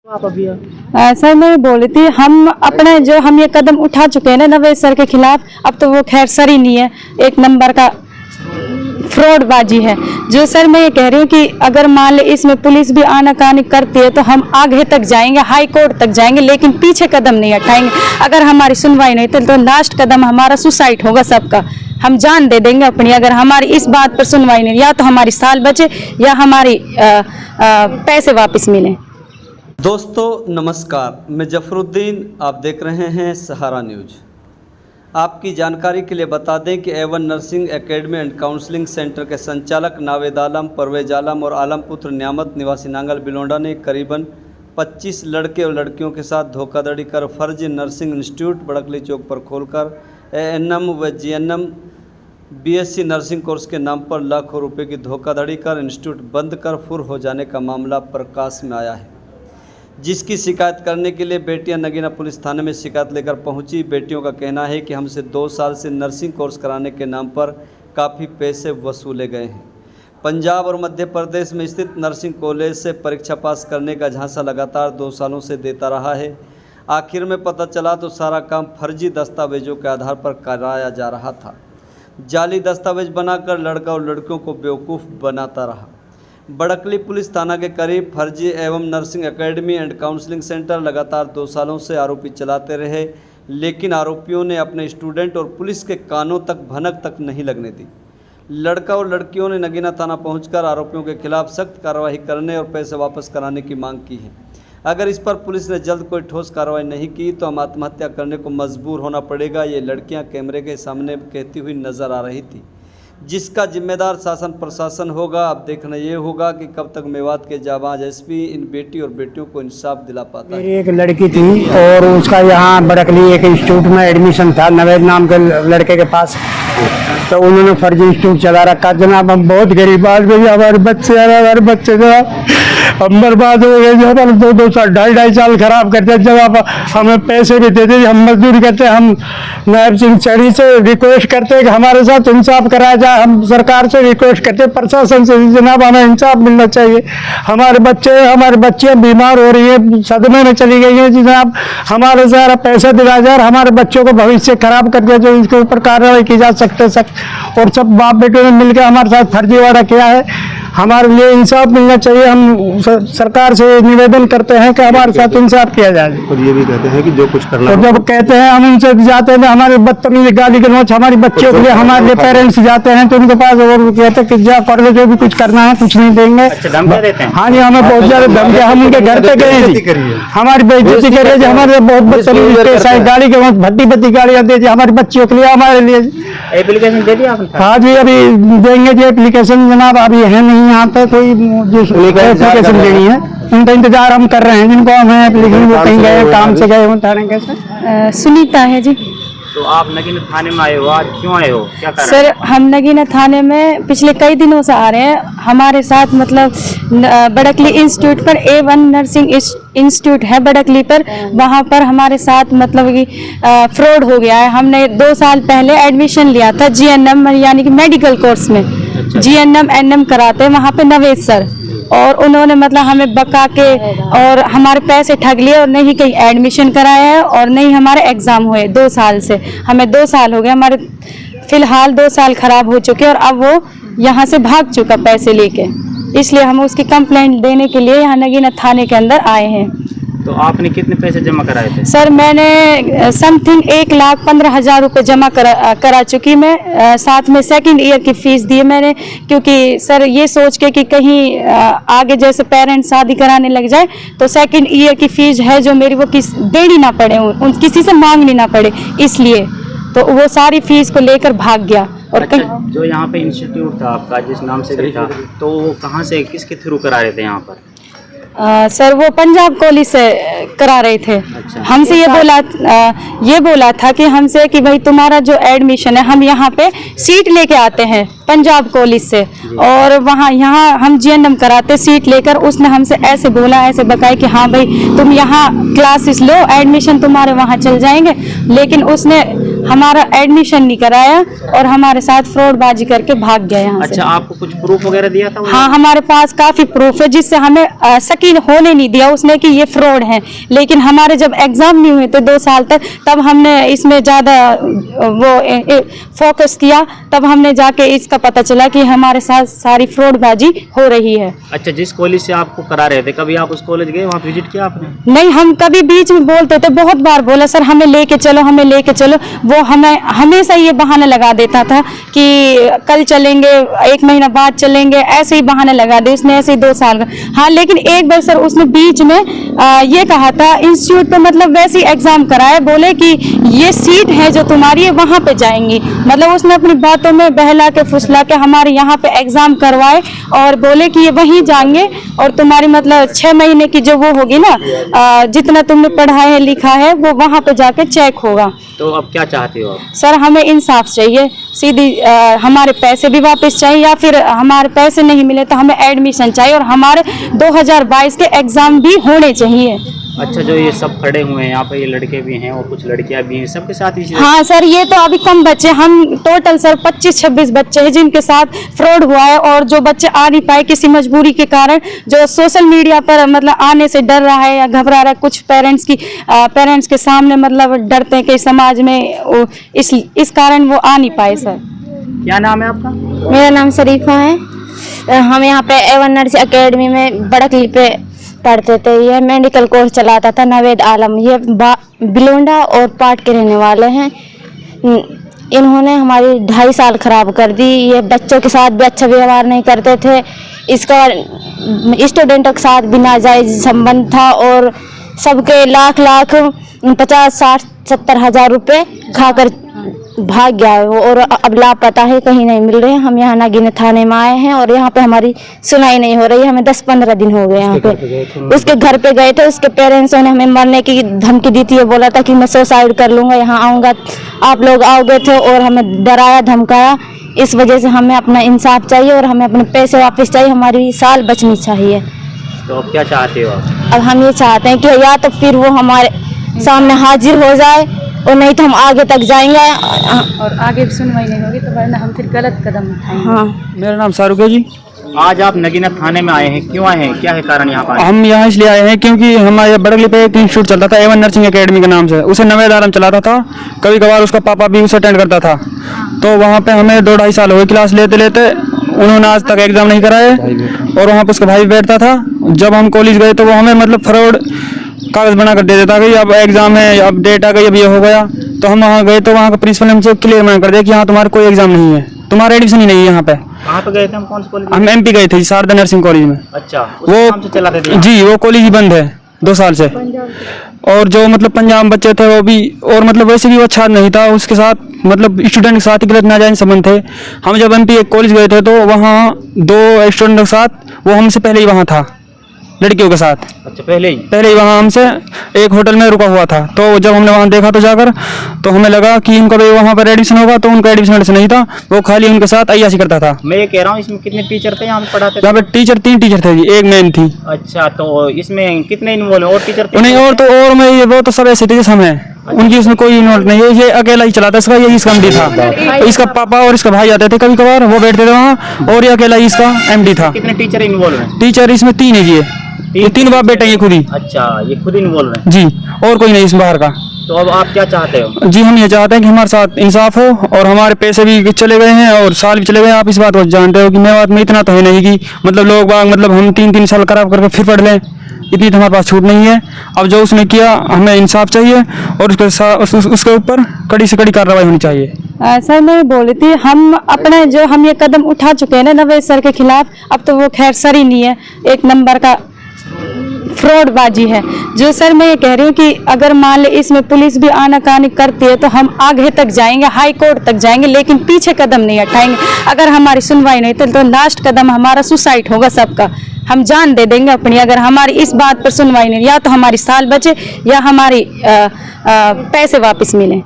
Sir मैं बोल रही थी हम अपने जो हम ये कदम उठा चुके हैं ना नवेद सर के खिलाफ, अब तो वो खैर सर ही नहीं है, एक नंबर का फ्रॉडबाजी है। जो सर मैं ये कह रही हूँ कि अगर मान ले इसमें पुलिस भी आनाकानी करती है तो हम आगे तक जाएंगे, हाई कोर्ट तक जाएंगे, लेकिन पीछे कदम नहीं हटाएंगे। अगर हमारी सुनवाई नहीं तो लास्ट कदम हमारा सुसाइड होगा सबका। हम जान दे देंगे अपनी, अगर हमारी इस बात पर सुनवाई नहीं, या तो हमारी साल बचे या हमारी पैसे वापस मिले। दोस्तों नमस्कार, मैं जफरुद्दीन, आप देख रहे हैं सहारा न्यूज। आपकी जानकारी के लिए बता दें कि A1 nursing academy and counselling centre के संचालक नावेद आलम, परवेज आलम और आलम पुत्र न्यामत निवासी नांगल बिलोंडा ने करीबन 25 लड़के और लड़कियों के साथ धोखाधड़ी कर फर्जी नर्सिंग इंस्टीट्यूट बड़कली चौक पर खोलकर ANM व GNM BSc नर्सिंग कोर्स के नाम पर लाखों रुपए की धोखाधड़ी कर इंस्टीट्यूट बंद कर फुर हो जाने का मामला प्रकाश में आया है, जिसकी शिकायत करने के लिए बेटियां नगीना पुलिस थाने में शिकायत लेकर पहुंची। बेटियों का कहना है कि हमसे 2 साल से नर्सिंग कोर्स कराने के नाम पर काफ़ी पैसे वसूले गए हैं। पंजाब और मध्य प्रदेश में स्थित नर्सिंग कॉलेज से परीक्षा पास करने का झांसा लगातार 2 सालों से देता रहा है। आखिर में पता चला तो सारा काम फर्जी दस्तावेजों के आधार पर कराया जा रहा था। जाली दस्तावेज बनाकर लड़का और लड़कियों को बेवकूफ़ बनाता रहा। बड़कली पुलिस थाना के करीब फर्जी एवं nursing academy and counselling centre लगातार 2 सालों से आरोपी चलाते रहे, लेकिन आरोपियों ने अपने स्टूडेंट और पुलिस के कानों तक भनक तक नहीं लगने दी। लड़का और लड़कियों ने नगीना थाना पहुंचकर आरोपियों के खिलाफ सख्त कार्रवाई करने और पैसे वापस कराने की मांग की है। अगर इस पर पुलिस ने जल्द कोई ठोस कार्रवाई नहीं की तो हम आत्महत्या करने को मजबूर होना पड़ेगा, ये लड़कियां कैमरे के सामने कहती हुई नजर आ रही थी, जिसका जिम्मेदार शासन प्रशासन होगा। अब देखना ये होगा कि कब तक मेवात के जाबाज SP इन बेटी और बेटियों को इंसाफ दिला पाता है। मेरी एक लड़की थी और उसका यहाँ बड़कली एक इंस्टीट्यूट में एडमिशन था नवेद नाम के लड़के के पास, तो उन्होंने फर्जी इंस्टीट्यूट चला रखा। जनाब हम बहुत गरीब आदमी, हमारे बच्चे हम बर्बाद हो गए। जब हम 2 साल 2.5 साल खराब करते, जब आप हमें पैसे भी देते, हम मजदूरी करते, हम नायब सिंह चढ़ी से रिक्वेस्ट करते कि हमारे साथ इंसाफ कराया जाए। हम सरकार से रिक्वेस्ट करते, प्रशासन से, जनाब हमें इंसाफ मिलना चाहिए। हमारे बच्चियाँ बीमार हो रही है, सदमे में चली गई है, जनाब हमारे सारा पैसा दिलाया जाए, हमारे बच्चों को भविष्य खराब कर दिया जाए, इसके ऊपर कार्रवाई की जा सकते सख्त। और सब बाप बेटों ने मिलकर हमारे साथ फर्जीवाड़ा किया है, हमारे लिए इंसाफ मिलना चाहिए। हम सरकार से निवेदन करते हैं कि हमारे साथ इंसाफ किया जाए। और ये भी कहते हैं कि जो कुछ करना तो जब कहते हैं हम उनसे जाते हैं, हमारे बदतमीजी गाली गलौज हमारी बच्चियों के लिए, हमारे लिए पेरेंट्स जाते हैं तो उनके पास और कहते हैं कि जा कर लो, जो भी कुछ करना है कुछ नहीं देंगे। हाँ जी, हमें बहुत ज्यादा धमकी, हम उनके घर पे गए जी, हमारी बेइज्जती कर रहे, हमारे बहुत बदतमीजी गाली गलौज भद्दी गालियाँ दे दी हमारी बच्चियों के लिए, हमारे लिए। एप्लीकेशन दे दिया आपने? हाँ जी, अभी देंगे जी एप्लीकेशन, जनाब अभी है नहीं यहाँ पे कोई एप्लीकेशन देनी है, उनका इंतजार हम कर रहे हैं। जिनको हमें एप्लीकेशन, वो कहीं गए काम से गए हो थाने कैसे। सुनीता है जी। तो आप नगीना थाने में आए हो, आज क्यों आए हो, क्या कर सर हम नगीना थाने में पिछले कई दिनों से आ रहे हैं। हमारे साथ मतलब बड़कली इंस्टीट्यूट पर A1 नर्सिंग इंस्टीट्यूट है बड़कली पर, वहाँ पर हमारे साथ मतलब कि फ्रॉड हो गया है। हमने 2 साल पहले एडमिशन लिया था GNM यानी कि मेडिकल कोर्स में। GNM NM कराते हैं वहाँ पे नवेद सर, और उन्होंने मतलब हमें बका के और हमारे पैसे ठग लिए और नहीं कहीं एडमिशन कराया है और नहीं हमारे एग्ज़ाम हुए 2 साल से। हमें 2 साल हो गए, हमारे फ़िलहाल 2 साल ख़राब हो चुके और अब वो यहाँ से भाग चुका पैसे लेके, इसलिए हम उसकी कंप्लेंट देने के लिए यहाँ नगीना थाने के अंदर आए हैं। तो आपने कितने पैसे जमा कराए थे? सर मैंने समथिंग 1,15,000 रुपये जमा करा चुकी मैं, साथ में 2nd ईयर की फ़ीस दी मैंने, क्योंकि सर ये सोच के कि कहीं आगे जैसे पेरेंट्स शादी कराने लग जाए तो 2nd ईयर की फ़ीस है जो मेरी वो देनी ना पड़े, किसी से मांगनी ना पड़े, इसलिए तो वो सारी फीस को लेकर भाग गया। और अच्छा, जो यहाँ पे इंस्टीट्यूट था आपका जिस नाम से भी था, तो वो कहाँ से किसके थ्रू करा रहे थे यहाँ पर? सर वो पंजाब कॉलेज से करा रहे थे। अच्छा। हमसे ये बोला था कि हमसे कि भाई तुम्हारा जो एडमिशन है हम यहाँ पे सीट लेके आते हैं पंजाब कॉलेज से, और यहाँ हम GNM कराते सीट लेकर। उसने हमसे ऐसे बोला, ऐसे बकाया कि हाँ भाई तुम यहाँ क्लासेस लो, एडमिशन तुम्हारे वहाँ चल जाएंगे, लेकिन उसने हमारा एडमिशन नहीं कराया और हमारे साथ फ्रॉडबाजी करके भाग गया यहाँ से। अच्छा, आपको कुछ प्रूफ वगैरह दिया था? हाँ, हमारे पास काफी प्रूफ है जिससे हमें यकीन होने नहीं दिया उसने कि ये फ्रॉड है। लेकिन हमारे जब एग्जाम नहीं हुए थे 2 साल तक, तब हमने इसमें ज्यादा वो फोकस किया, तब हमने जाके इसका पता चला कि हमारे साथ सारी फ्रॉडबाजी हो रही है। अच्छा, जिस कॉलेज से आपको करा रहे थे, कभी आप उस कॉलेज गए, वहाँ विजिट किया आपने? नहीं, हम कभी बीच में बोलते थे, बहुत बार बोला सर हमें लेके चलो, हमें लेके चलो। वो हमें हमेशा ये बहाना लगा देता था कि कल चलेंगे, 1 महीना बाद चलेंगे, ऐसे ही बहाने लगा दे। उसने ऐसे ही 2 साल का। हाँ, लेकिन एक बार सर उसने बीच में ये कहा था इंस्टीट्यूट पे, मतलब वैसे ही एग्जाम कराए, बोले कि ये सीट है जो तुम्हारी है वहाँ पे जाएंगी। मतलब उसने अपनी बातों में बहला के फुसला के हमारे यहाँ पे एग्जाम करवाए और बोले कि ये वहीं जाएंगे और तुम्हारी मतलब 6 महीने की जो वो होगी ना, जितना तुमने पढ़ा है लिखा है वो वहाँ पे जाके चेक होगा। तो अब क्या चाहते हो आप? सर हमें इंसाफ चाहिए, सीधी हमारे पैसे भी वापस चाहिए, या फिर हमारे पैसे नहीं मिले तो हमें एडमिशन चाहिए और हमारे 2022 के एग्जाम भी होने चाहिए। अच्छा, जो ये सब खड़े हुए हैं यहाँ पे, ये लड़के भी हैं और कुछ लड़कियां भी हैं, सबके साथ इसी हाँ सर, ये तो अभी कम बच्चे, हम टोटल सर 25-26 बच्चे हैं जिनके साथ फ्रॉड हुआ है। और जो बच्चे आ नहीं पाए किसी मजबूरी के कारण, जो सोशल मीडिया पर मतलब आने से डर रहा है या घबरा रहा है, कुछ पेरेंट्स के सामने मतलब डरते हैं कि समाज में इस कारण वो आ नहीं पाए। सर क्या नाम है आपका? मेरा नाम शरीफा है। हम यहाँ पे A1 नर्सिंग एकेडमी में बड़कली पे पढ़ते थे। ये मेडिकल कोर्स चलाता था नवेद आलम। ये बिलोंडा और पाट के रहने वाले हैं। इन्होंने हमारी 2.5 साल खराब कर दी। ये बच्चों के साथ भी अच्छा व्यवहार नहीं करते थे। इसका स्टूडेंटों के साथ भी नाजायज संबंध था और सबके लाख 50-60-70 हज़ार रुपये खाकर भाग गया है वो, और अब लापता है, कहीं नहीं मिल रहे हैं। हम यहाँ नागिन थाने में आए हैं और यहाँ पे हमारी सुनाई नहीं हो रही है। हमें 10-15 दिन हो गए यहाँ पे। उसके घर पे गए थे, उसके पेरेंट्सों ने हमें मरने की धमकी दी थी। बोला था कि मैं सुसाइड कर लूँगा, यहाँ आऊँगा, आप लोग आओगे थे, और हमें डराया धमकाया। इस वजह से हमें अपना इंसाफ चाहिए और हमें अपने पैसे वापस चाहिए, हमारी साल बचनी चाहिए। तो अब क्या चाहते हो आप? अब हम ये चाहते हैं कि या तो फिर वो हमारे सामने हाजिर हो जाए और नहीं तो हम आगे तक जाएंगे और आगे भी सुनवाई नहीं होगी तो वरना हम फिर गलत कदम उठाएंगे। हाँ, मेरा नाम शाहरुख है जी। आज आप नगीना थाने में आए हैं, क्यों आए हैं, क्या है कारण यहाँ पर? हम यहाँ इसलिए आए हैं क्योंकि हमारे बड़गली पे एक इंस्टीट्यूट चलता था A1 नर्सिंग एकेडमी के नाम से। उसे नवेद आलम चलाता था। कभी कभार उसका पापा भी उसे अटेंड करता था। तो वहाँ पे हमें 2-2.5 साल हो गए क्लास लेते लेते। उन्होंने आज तक एग्जाम नहीं कराए और वहाँ पे उसका भाई बैठता था। जब हम कॉलेज गए तो वो हमें मतलब फ्रॉड कागज बना कर दे देता कि अब एग्जाम है, अब डेट आ गई, अब ये हो गया। तो हम वहाँ गए तो वहाँ का प्रिंसिपल ने हमसे क्लियर मना कर दिया कि यहाँ तुम्हारा कोई एग्जाम नहीं है, तुम्हारा एडमिशन ही नहीं है यहाँ पे। कहाँ पे गए थे हम, कौन से कॉलेज? हम MP गए थे, शारदा नर्सिंग कॉलेज में। अच्छा, उस वो नाम से चलाते थे? जी, वो कॉलेज ही बंद है 2 साल से। और जो मतलब पंजाब में बच्चे थे वो भी, और मतलब वैसे भी वो अच्छा नहीं था। उसके साथ मतलब स्टूडेंट के साथ ही गलत नाजायज संबंध थे। हम जब MP एक कॉलेज गए थे तो वहाँ 2 स्टूडेंट के साथ, वो हमसे पहले ही वहाँ था लड़कियों के साथ। अच्छा, पहले ही वहाँ हमसे एक होटल में रुका हुआ था। तो जब हमने वहाँ देखा तो जाकर, तो हमें लगा कि इनका भी वहाँ पर एडमिशन होगा, तो उनका एडमिशन नहीं था। वो खाली उनके साथ अय्याशी करता था। मैं ये कह रहा हूँ, इसमें कितने टीचर थे यहाँ पे पढ़ाते थे? यहाँ पे 3 टीचर थे जी, एक मैम थी। अच्छा, तो इसमें कितने इन्वॉल्व और टीचर थे? नहीं, और मैं ये वो तो सब ऐसे थे जैसे हम हैं। उनकी उसमें कोई इन्वॉल्व नहीं है। ये अकेला ही चलाता, इसका यही इसका MD था। इसका पापा और इसका भाई आते थे कभी कभार, वो बैठते थे वहाँ, और ये अकेला ही इसका MD था। कितने टीचर इन्वॉल्व हैं? टीचर इसमें 3 है जी। ये 3 बाप बेटा ये खुद ही। अच्छा, ये खुद इन्वॉल्व हैं जी, और कोई नहीं इसमें बाहर का। तो अब आप क्या चाहते हो? जी, हम ये चाहते हैं कि हमारे साथ इंसाफ हो, और हमारे पैसे भी चले गए हैं और साल भी चले गए हैं। आप इस बात को जानते हो कि मैं बात में इतना तो है नहीं कि मतलब लोग बाग मतलब हम 3-3 साल खराब करके फिर पढ़ लें, इतनी तो हमारे पास छूट नहीं है। अब जो उसने किया, हमें इंसाफ चाहिए और उसके ऊपर कड़ी से कड़ी कार्रवाई होनी चाहिए। सर मैं बोल रही थी, हम अपने जो हम ये कदम उठा चुके हैं ना नवेद सर के खिलाफ, अब तो वो खैर सर ही नहीं है, एक नंबर का फ्रॉडबाजी है। जो सर मैं ये कह रही हूँ कि अगर मान ले इसमें पुलिस भी आनाकानी करती है तो हम आगे तक जाएंगे, हाई कोर्ट तक जाएंगे, लेकिन पीछे कदम नहीं हटाएंगे। अगर हमारी सुनवाई नहीं तो लास्ट कदम हमारा सुसाइड होगा सबका। हम जान दे देंगे अपनी, अगर हमारी इस बात पर सुनवाई नहीं, या तो हमारी साल बचे या हमारी पैसे वापस मिले।